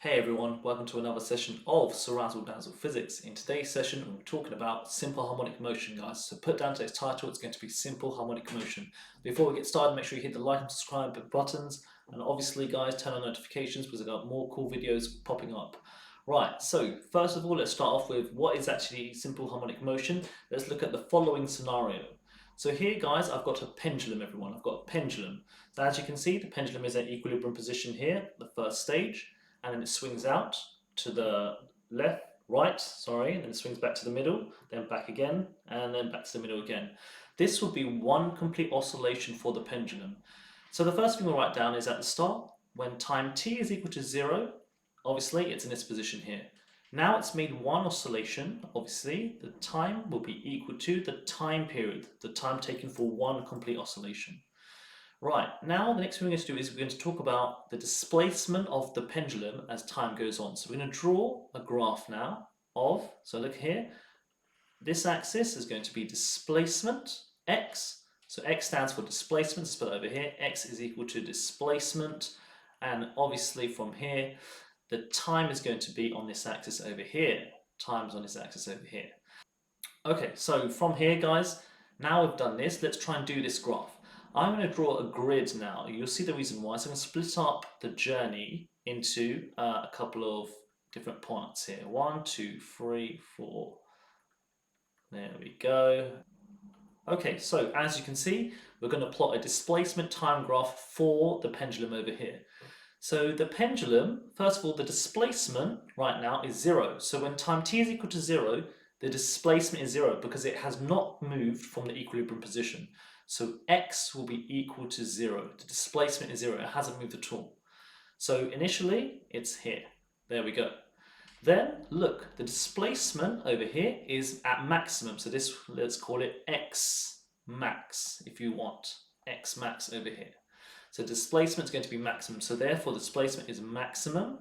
Hey everyone, welcome to another session of CeerazzleDazzle Physics. In today's session, we're talking about simple harmonic motion, guys. So put down today's title, it's going to be simple harmonic motion. Before we get started, make sure you hit the like and subscribe buttons. And obviously, guys, turn on notifications because I've got more cool videos popping up. Right, so first of all, let's start off with what is actually simple harmonic motion. Let's look at the following scenario. So here, guys, I've got a pendulum, everyone. I've got a pendulum. So as you can see, the pendulum is at equilibrium position here, the first stage. And then it swings out to the right, and then it swings back to the middle, then back again, and then back to the middle again. This will be one complete oscillation for the pendulum. So the first thing we'll write down is at the start, when time t is equal to 0, obviously it's in this position here. Now it's made one oscillation, obviously the time will be equal to the time period, the time taken for one complete oscillation. Right, now the next thing we're going to do is we're going to talk about the displacement of the pendulum as time goes on. So we're going to draw a graph now of, so look here, this axis is going to be displacement, x. So x stands for displacement, let's put it over here. X is equal to displacement, and obviously from here, the time is going to be on this axis over here. Time's on this axis over here. Okay, so from here, guys, now we've done this, let's try and do this graph. I'm going to draw a grid now. You'll see the reason why. So I'm going to split up the journey into a couple of different points here. 1, 2, 3, 4. There we go. Okay, so as you can see, we're going to plot a displacement time graph for the pendulum over here. So the pendulum, first of all, the displacement right now is 0. So when time t is equal to 0, the displacement is 0 because it has not moved from the equilibrium position. So x will be equal to 0. The displacement is 0. It hasn't moved at all. So initially, it's here. There we go. Then, look, the displacement over here is at maximum. So this, let's call it x max, if you want. X max over here. So displacement is going to be maximum. So therefore, the displacement is maximum.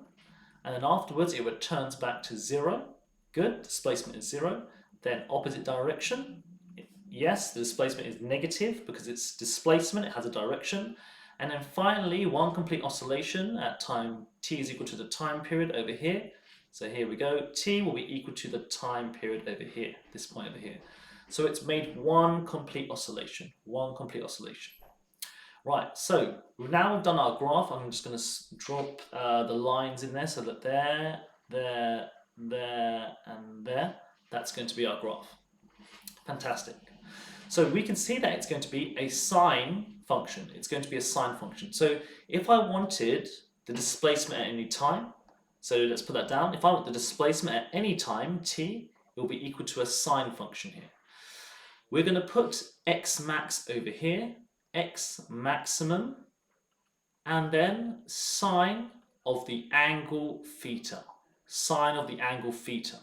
And then afterwards, it returns back to 0. Good. Displacement is 0. Then opposite direction. Yes, the displacement is negative because it's displacement, it has a direction. And then finally, one complete oscillation at time t is equal to the time period over here. So here we go, t will be equal to the time period over here, this point over here. So it's made one complete oscillation, Right, so now we've done our graph. I'm just going to drop the lines in there so that there, and there. That's going to be our graph. Fantastic. So we can see that it's going to be a sine function. It's going to be a sine function. So if I wanted the displacement at any time, so let's put that down. If I want the displacement at any time, t, it will be equal to a sine function here. We're going to put x max over here, x maximum, and then sine of the angle theta. Sine of the angle theta.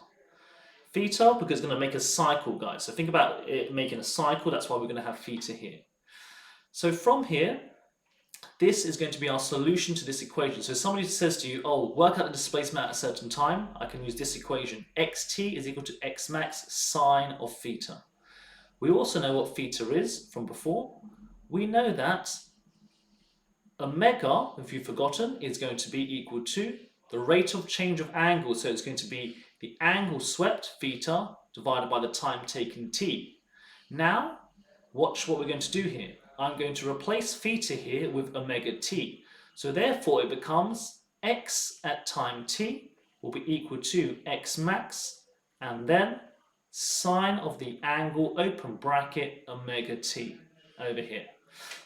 Theta, because it's going to make a cycle, guys. So think about it making a cycle. That's why we're going to have theta here. So from here, this is going to be our solution to this equation. So if somebody says to you, oh, work out the displacement at a certain time, I can use this equation. Xt is equal to x max sine of theta. We also know what theta is from before. We know that omega, if you've forgotten, is going to be equal to the rate of change of angle. So it's going to be the angle swept, theta, divided by the time taken, t. Now, watch what we're going to do here. I'm going to replace theta here with omega t. So therefore, it becomes x at time t will be equal to x max, and then sine of the angle, open bracket, omega t over here.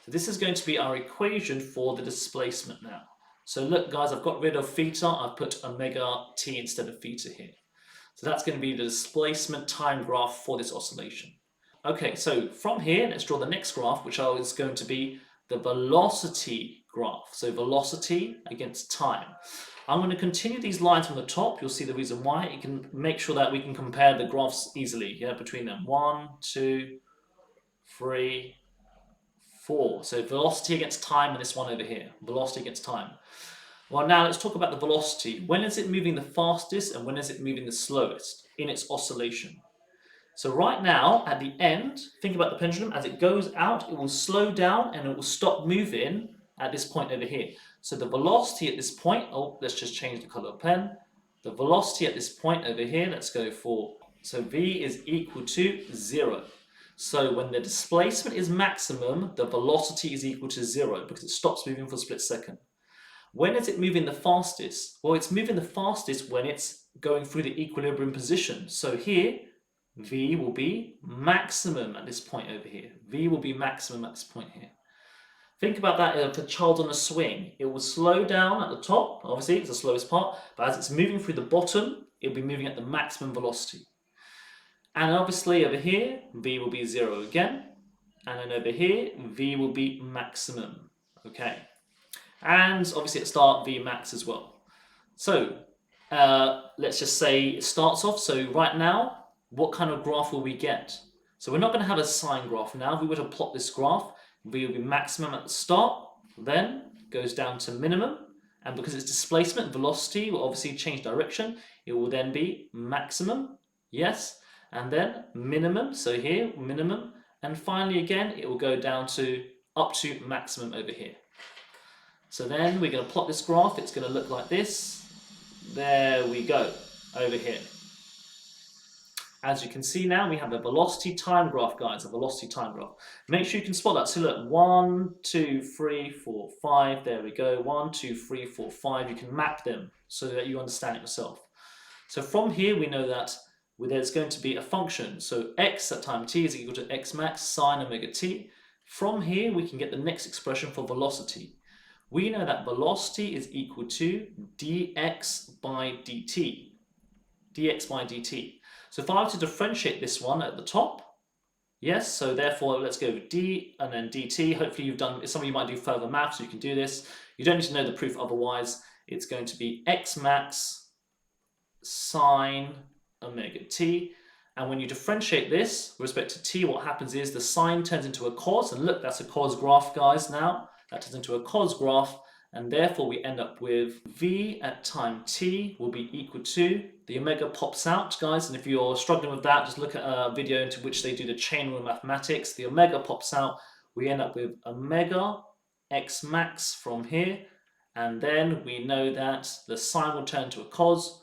So this is going to be our equation for the displacement now. So look, guys, I've got rid of theta. I've put omega t instead of theta here. So that's going to be the displacement time graph for this oscillation. Okay, so from here, let's draw the next graph, which is going to be the velocity graph. So velocity against time. I'm going to continue these lines from the top. You'll see the reason why. You can make sure that we can compare the graphs easily, between them. 1, 2, 3, 4. So velocity against time, and this one over here. Velocity against time. Well, now let's talk about the velocity. When is it moving the fastest and when is it moving the slowest in its oscillation? So right now, at the end, think about the pendulum. As it goes out, it will slow down and it will stop moving at this point over here. So the velocity at this point, oh, let's just change the color of pen. The velocity at this point over here, let's go for, so v is equal to 0. So when the displacement is maximum, the velocity is equal to 0 because it stops moving for a split second. When is it moving the fastest? Well, it's moving the fastest when it's going through the equilibrium position. So here, v will be maximum at this point over here. V will be maximum at this point here. Think about that if a child on a swing. It will slow down at the top, obviously it's the slowest part, but as it's moving through the bottom, it'll be moving at the maximum velocity. And obviously over here, v will be 0 again. And then over here, v will be maximum. Okay. And obviously at start, v max as well. So let's just say it starts off. So right now, what kind of graph will we get? So we're not going to have a sine graph now. If we were to plot this graph, v will be maximum at the start, then goes down to minimum. And because it's displacement, velocity will obviously change direction. It will then be maximum, yes. And then minimum, so here, minimum. And finally again, it will go down to up to maximum over here. So then we're going to plot this graph. It's going to look like this. There we go, over here. As you can see now, we have a velocity time graph, guys, a velocity time graph. Make sure you can spot that. So look, 1, 2, 3, 4, 5, there we go. 1, 2, 3, 4, 5. You can map them so that you understand it yourself. So from here, we know that there's going to be a function. So x at time t is equal to Xmax sine omega t. From here, we can get the next expression for velocity. We know that velocity is equal to dx by dt. dx by dt. So if I were to differentiate this one at the top, yes, so therefore let's go with d and then dt. Hopefully you've done, some of you might do further math, so you can do this. You don't need to know the proof otherwise. It's going to be Xmax sine omega t. And when you differentiate this with respect to t, what happens is the sine turns into a cos. And look, that's a cos graph, guys, now. That turns into a cos graph. And therefore, we end up with v at time t will be equal to, the omega pops out, guys. And if you're struggling with that, just look at a video into which they do the chain rule mathematics. The omega pops out. We end up with omega x max from here. And then we know that the sine will turn to a cos,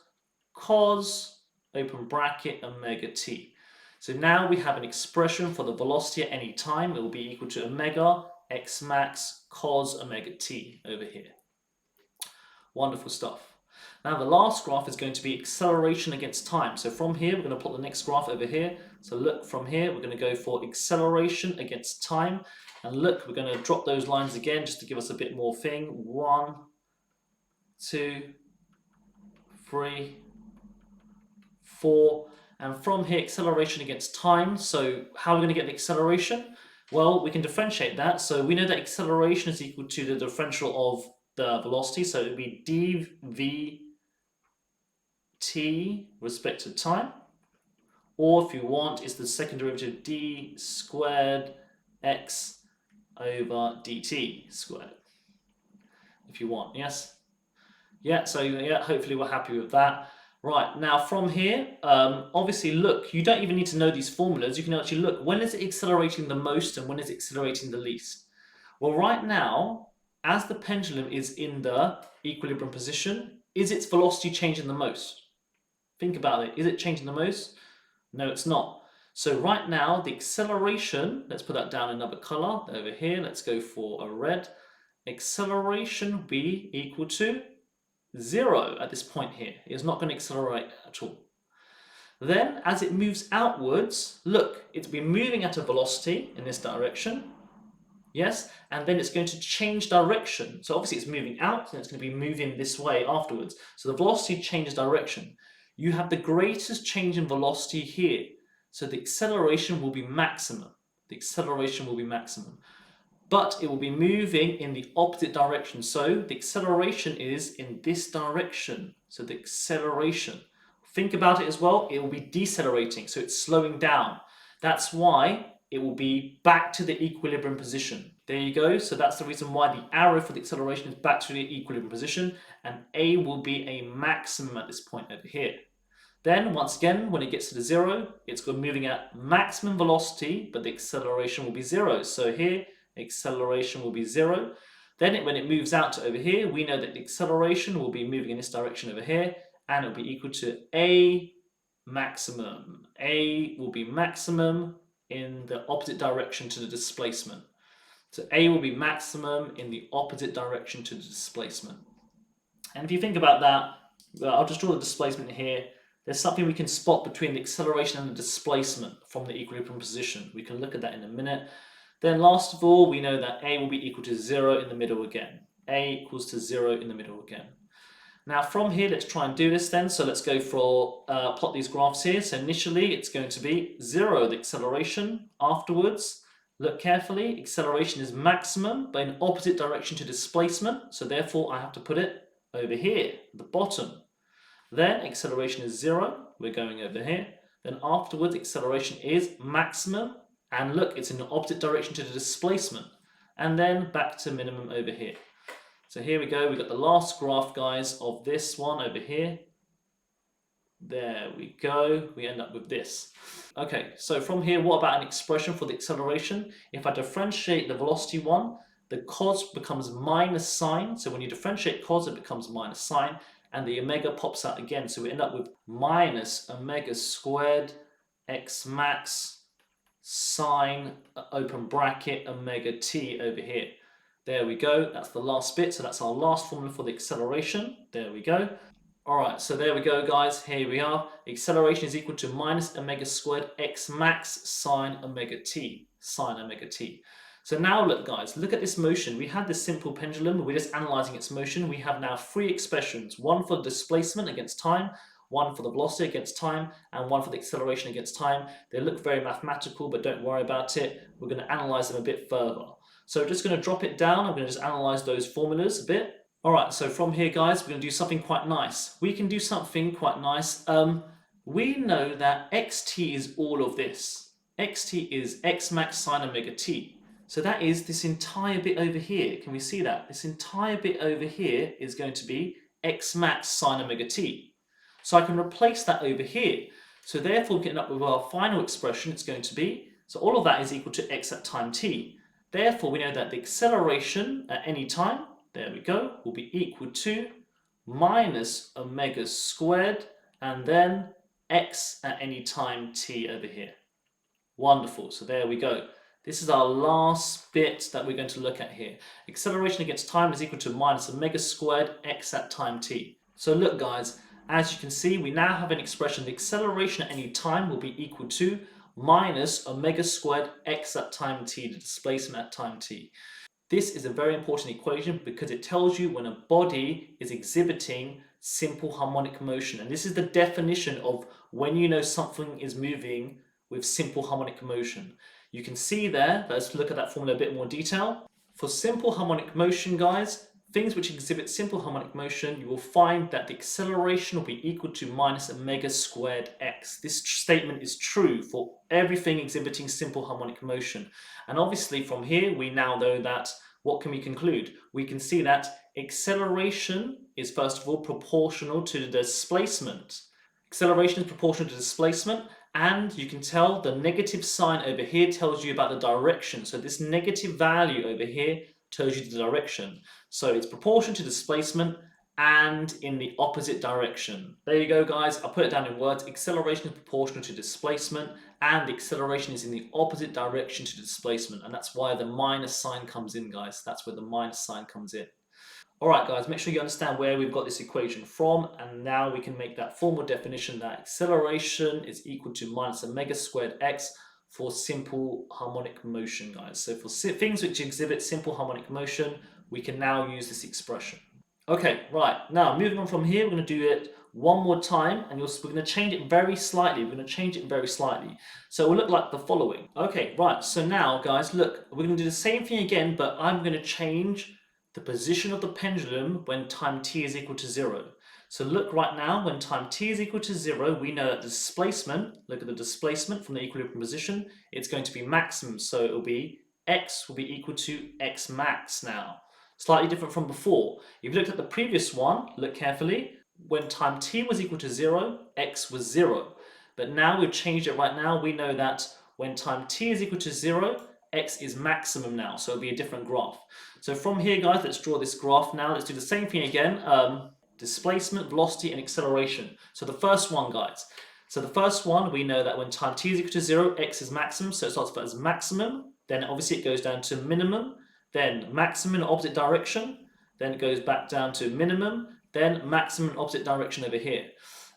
open bracket, omega t. So now we have an expression for the velocity at any time. It will be equal to omega x max cos omega t over here. Wonderful stuff. Now the last graph is going to be acceleration against time. So from here, we're going to plot the next graph over here. So look, from here, we're going to go for acceleration against time. And look, we're going to drop those lines again just to give us a bit more thing. 1, 2, 3, 4. And from here, acceleration against time. So how are we going to get the acceleration? Well, we can differentiate that. So we know that acceleration is equal to the differential of the velocity. So it would be dvt respect to time. Or if you want, it's the second derivative d squared x over dt squared. If you want, yes? Yeah, so yeah, hopefully we're happy with that. Right, now from here, obviously look, you don't even need to know these formulas. You can actually look, when is it accelerating the most and when is it accelerating the least? Well, right now, as the pendulum is in the equilibrium position, is its velocity changing the most? Think about it. Is it changing the most? No, it's not. So right now, the acceleration, let's put that down another color over here. Let's go for a red. Acceleration will be equal to 0 at this point here. It's not going to accelerate at all. Then as it moves outwards, look, it's been moving at a velocity in this direction. Yes, and then it's going to change direction. So obviously it's moving out and it's going to be moving this way afterwards. So the velocity changes direction. You have the greatest change in velocity here. So the acceleration will be maximum. The acceleration will be maximum. But it will be moving in the opposite direction. So the acceleration is in this direction. So the acceleration. Think about it as well. It will be decelerating. So it's slowing down. That's why it will be back to the equilibrium position. There you go. So that's the reason why the arrow for the acceleration is back to the equilibrium position. And A will be a maximum at this point over here. Then once again, when it gets to the 0, it's moving at maximum velocity, but the acceleration will be 0. So here, acceleration will be 0. Then when it moves out to over here, we know that the acceleration will be moving in this direction over here, and it will be equal to A maximum. A will be maximum in the opposite direction to the displacement. So A will be maximum in the opposite direction to the displacement. And if you think about that, I'll just draw the displacement here. There's something we can spot between the acceleration and the displacement from the equilibrium position. We can look at that in a minute. Then last of all, we know that A will be equal to 0 in the middle again. A equals to 0 in the middle again. Now from here, let's try and do this then. So let's go for, plot these graphs here. So initially, it's going to be 0, the acceleration. Afterwards, look carefully, acceleration is maximum, but in opposite direction to displacement. So therefore, I have to put it over here, the bottom. Then acceleration is 0, we're going over here. Then afterwards, acceleration is maximum, and look, it's in the opposite direction to the displacement. And then back to minimum over here. So here we go, we've got the last graph, guys, of this one over here. There we go, we end up with this. Okay, so from here, what about an expression for the acceleration? If I differentiate the velocity one, the cos becomes minus sine. So when you differentiate cos, it becomes minus sine, and the omega pops out again. So we end up with minus omega squared Xmax sine, open bracket, omega t over here. There we go, that's the last bit. So that's our last formula for the acceleration. There we go. All right, so there we go, guys. Here we are. Acceleration is equal to minus omega squared x max sine omega t, sine omega t. So now look, guys, look at this motion. We had this simple pendulum. We're just analyzing its motion. We have now three expressions, one for the displacement against time, one for the velocity against time, and one for the acceleration against time. They look very mathematical, but don't worry about it. We're going to analyze them a bit further. So we're just going to drop it down. I'm going to just analyze those formulas a bit. All right, so from here, guys, we're going to do something quite nice. We can do something quite nice. We know that xt is all of this. Xt is x max sine omega t. So that is this entire bit over here. Can we see that? This entire bit over here is going to be x max sine omega t. So I can replace that over here. So therefore, we get up with our final expression. It's going to be, so all of that is equal to x at time t. Therefore, we know that the acceleration at any time, there we go, will be equal to minus omega squared and then x at any time t over here. Wonderful, so there we go. This is our last bit that we're going to look at here. Acceleration against time is equal to minus omega squared x at time t. So look, guys, as you can see, we now have an expression. The acceleration at any time will be equal to minus omega squared x at time t, the displacement at time t. This is a very important equation because it tells you when a body is exhibiting simple harmonic motion. And this is the definition of when you know something is moving with simple harmonic motion. You can see there, let's look at that formula a bit more detail. For simple harmonic motion, guys, things which exhibit simple harmonic motion, you will find that the acceleration will be equal to minus omega squared x. This statement is true for everything exhibiting simple harmonic motion. And obviously from here, we now know that, what can we conclude? We can see that acceleration is first of all proportional to the displacement. Acceleration is proportional to displacement, and you can tell the negative sign over here tells you about the direction. So this negative value over here tells you the direction. So it's proportional to displacement and in the opposite direction. There you go, guys. I'll put it down in words. Acceleration is proportional to displacement and the acceleration is in the opposite direction to displacement. And that's why the minus sign comes in, guys. That's where the minus sign comes in. All right, guys, make sure you understand where we've got this equation from. And now we can make that formal definition that acceleration is equal to minus omega squared x for simple harmonic motion, guys. So for things which exhibit simple harmonic motion, we can now use this expression. Okay, right. Now, moving on from here, we're going to do it one more time, and we're going to change it very slightly. We're going to change it very slightly. So it will look like the following. Okay, right. So now, guys, look, we're going to do the same thing again, but I'm going to change the position of the pendulum when time t is equal to 0. So look right now, when time t is equal to 0, we know that the displacement, look at the displacement from the equilibrium position, it's going to be maximum. So it will be x will be equal to x max now. Slightly different from before. If you looked at the previous one, look carefully, when time t was equal to 0, x was 0. But now we've changed it right now. We know that when time t is equal to 0, x is maximum now, so it'll be a different graph. So from here, guys, let's draw this graph now. Let's do the same thing again. Displacement, velocity, and acceleration. So the first one, guys. So the first one, we know that when time t is equal to 0, x is maximum. So it starts as maximum. Then obviously it goes down to minimum. Then maximum in opposite direction. Then it goes back down to minimum. Then maximum in opposite direction over here.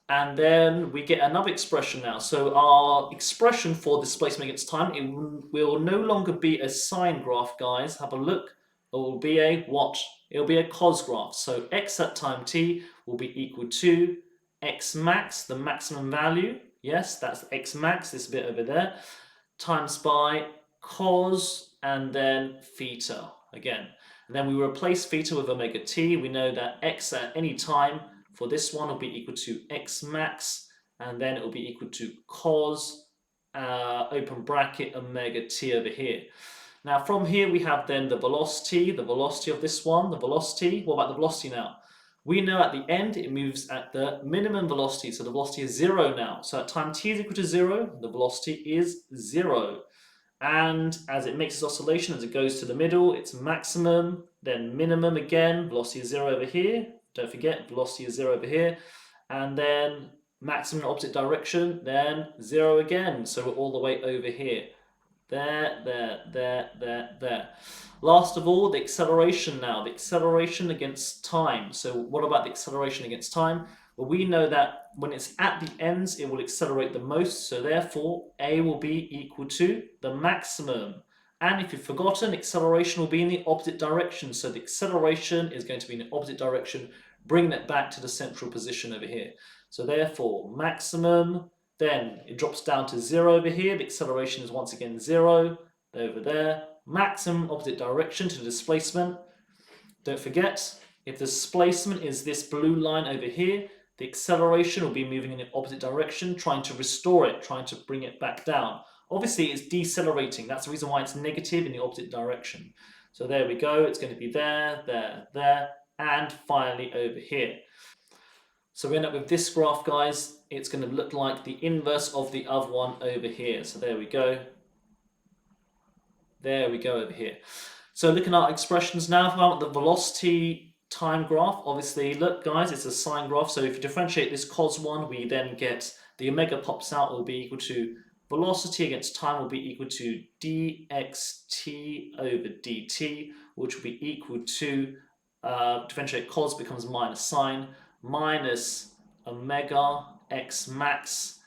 And then we get another expression now. So our expression for displacement against time, it will no longer be a sine graph, guys. Have a look. It will be a what? It will be a cos graph. So x at time t will be equal to x max, the maximum value. Yes, that's x max, this bit over there, times by cos and then theta again. And then we replace theta with omega t. We know that x at any time for this one will be equal to x max, and then it will be equal to cos open bracket omega t over here. Now from here we have then the velocity of this one, the velocity. What about the velocity now? We know at the end it moves at the minimum velocity, so the velocity is 0 now. So at time t is equal to 0, the velocity is 0. And as it makes its oscillation, as it goes to the middle, it's maximum, then minimum again, velocity is 0 over here. Don't forget, velocity is 0 over here. And then maximum in opposite direction, then 0 again. So we're all the way over here. There. Last of all, the acceleration now. The acceleration against time. So what about the acceleration against time? Well, we know that when it's at the ends, it will accelerate the most. So therefore, a will be equal to the maximum. And if you've forgotten, acceleration will be in the opposite direction. So the acceleration is going to be in the opposite direction, bringing it back to the central position over here. So therefore, maximum, then it drops down to 0 over here. The acceleration is once again 0 over there. Maximum opposite direction to the displacement. Don't forget, if the displacement is this blue line over here, the acceleration will be moving in the opposite direction, trying to restore it, trying to bring it back down. Obviously, it's decelerating. That's the reason why it's negative in the opposite direction. So there we go. It's going to be there, and finally over here. So we end up with this graph, guys. It's going to look like the inverse of the other one over here. So there we go. There we go over here. So looking at our expressions now, if I want the velocity time graph, obviously, look, guys, it's a sine graph. So if you differentiate this cos one, we then get the omega pops out, will be equal to velocity against time will be equal to dxt over dt, which will be equal to, differentiate cos becomes minus sine, minus omega x max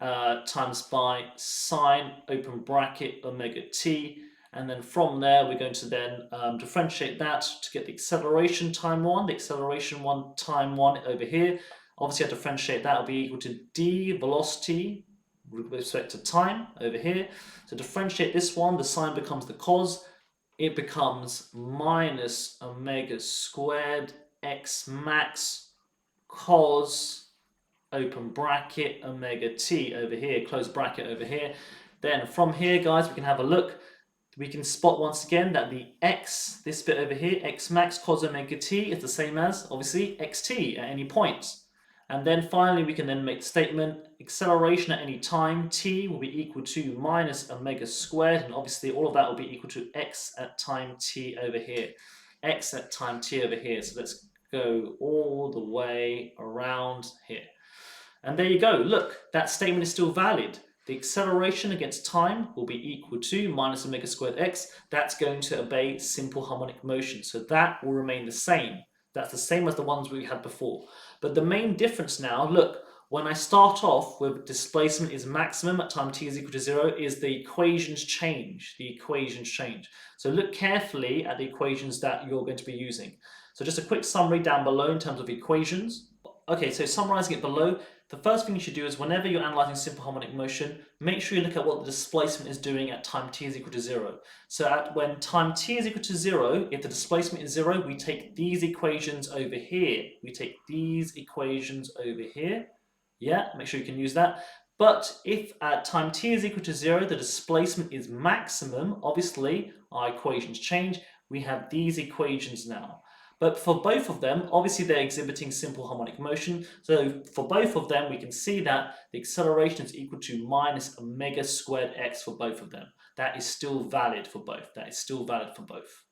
times by sine open bracket omega t. And then from there, we're going to then differentiate that to get the acceleration time one, the acceleration one time one over here. Obviously, I differentiate that will be equal to d velocity with respect to time over here. So differentiate this one, the sine becomes the cos. It becomes minus omega squared x max cos open bracket omega t over here, close bracket over here. Then from here, guys, we can have a look. We can spot once again that the x, this bit over here, x max cos omega t is the same as, obviously, xt at any point. And then finally, we can then make the statement, acceleration at any time, t will be equal to minus omega squared, and obviously all of that will be equal to x at time t over here. X at time t over here. So let's go all the way around here. And there you go. Look, that statement is still valid. The acceleration against time will be equal to minus omega squared x. That's going to obey simple harmonic motion. So that will remain the same. That's the same as the ones we had before. But the main difference now, look, when I start off with displacement is maximum at time t is equal to 0, is the equations change. The equations change. So look carefully at the equations that you're going to be using. So just a quick summary down below in terms of equations. Okay, so summarizing it below, the first thing you should do is whenever you're analyzing simple harmonic motion, make sure you look at what the displacement is doing at time t is equal to 0. So when time t is equal to 0, if the displacement is 0, we take these equations over here. We take these equations over here. Yeah, make sure you can use that. But if at time t is equal to 0, the displacement is maximum, obviously our equations change. We have these equations now. But for both of them, obviously they're exhibiting simple harmonic motion. So for both of them, we can see that the acceleration is equal to minus omega squared x for both of them. That is still valid for both. That is still valid for both.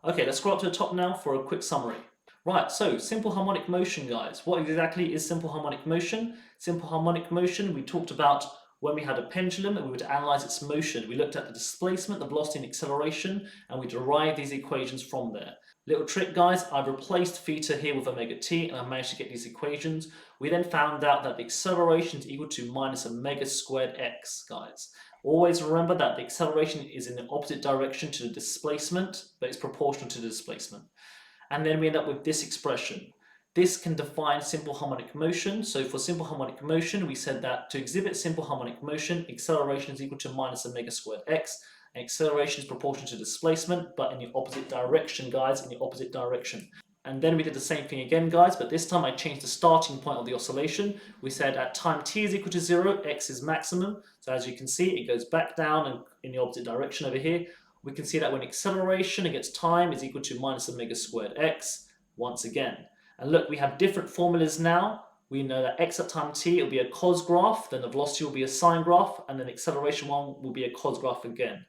Okay, let's scroll up to the top now for a quick summary. Right, so simple harmonic motion, guys. What exactly is simple harmonic motion? Simple harmonic motion, we talked about when we had a pendulum and we were to analyze its motion. We looked at the displacement, the velocity and acceleration, and we derived these equations from there. Little trick, guys, I've replaced theta here with omega t and I managed to get these equations. We then found out that the acceleration is equal to minus omega squared x, guys. Always remember that the acceleration is in the opposite direction to the displacement, but it's proportional to the displacement. And then we end up with this expression. This can define simple harmonic motion. So for simple harmonic motion, we said that to exhibit simple harmonic motion, acceleration is equal to minus omega squared x. And acceleration is proportional to displacement, but in the opposite direction, guys, in the opposite direction. And then we did the same thing again, guys, but this time I changed the starting point of the oscillation. We said at time t is equal to 0, x is maximum. So as you can see, it goes back down and in the opposite direction over here. We can see that when acceleration against time is equal to minus omega squared x, once again. And look, we have different formulas now. We know that x at time t will be a cos graph, then the velocity will be a sine graph, and then acceleration one will be a cos graph again.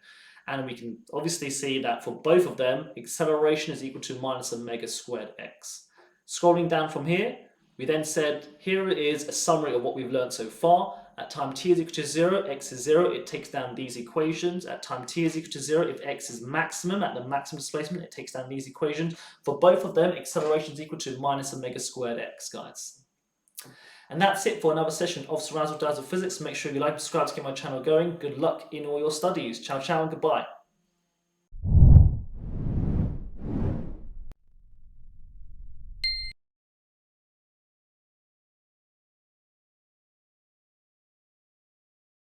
And we can obviously see that for both of them, acceleration is equal to minus omega squared x. Scrolling down from here, we then said, here is a summary of what we've learned so far. At time t is equal to 0, x is 0, it takes down these equations. At time t is equal to 0, if x is maximum, at the maximum displacement, it takes down these equations. For both of them, acceleration is equal to minus omega squared x, guys. And that's it for another session of CeerazzleDazzle Physics. Make sure you like and subscribe to get my channel going. Good luck in all your studies. Ciao, ciao, and goodbye.